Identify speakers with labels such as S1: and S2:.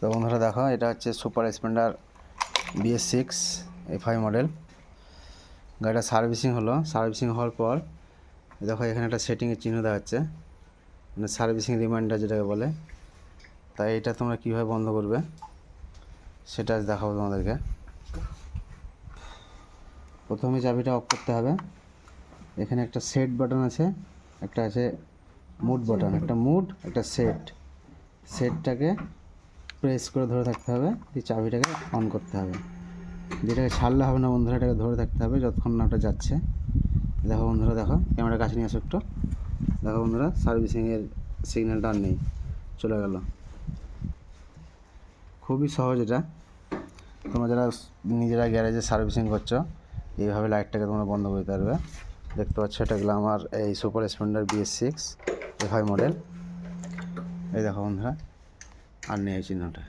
S1: তো বন্ধুরা দেখো, এটা হচ্ছে super Splendor BS6 FI model. গাড়িটা সার্ভিসিং হলো। সার্ভিসিং হওয়ার পর দেখো এখানে একটা সেটিংয়ের চিহ্ন দেখাচ্ছে, মানে সার্ভিসিং রিমাইন্ডার যেটাকে বলে। তাই এটা তোমরা কীভাবে বন্ধ করবে সেটা আজ দেখাবো তোমাদেরকে। প্রথমে চাবিটা অফ করতে হবে। এখানে একটা সেট বাটন আছে, একটা আছে মুড বাটন, একটা মুড একটা সেটটাকে প্রেস করে ধরে থাকতে হবে, এই চাবিটাকে অন করতে হবে। যেটাকে ছাড়লে হবে না বন্ধুরা, এটাকে ধরে থাকতে হবে যতক্ষণ না ওটা যাচ্ছে। দেখো বন্ধুরা, দেখো ক্যামেরার কাছে নিয়ে আসো একটু। দেখো বন্ধুরা, সার্ভিসিংয়ের সিগন্যালটা আর নেই, চলে গেল। খুবই সহজ এটা। তোমরা যারা নিজেরা গ্যারেজে সার্ভিসিং করছো, এইভাবে লাইটটাকে তোমরা বন্ধ করতে পারবে। দেখতে পাচ্ছ, এটা গেলো আমার এই super Splendor BS6 FI model. এই দেখো বন্ধুরা, আর নেই এই চিহ্নটা।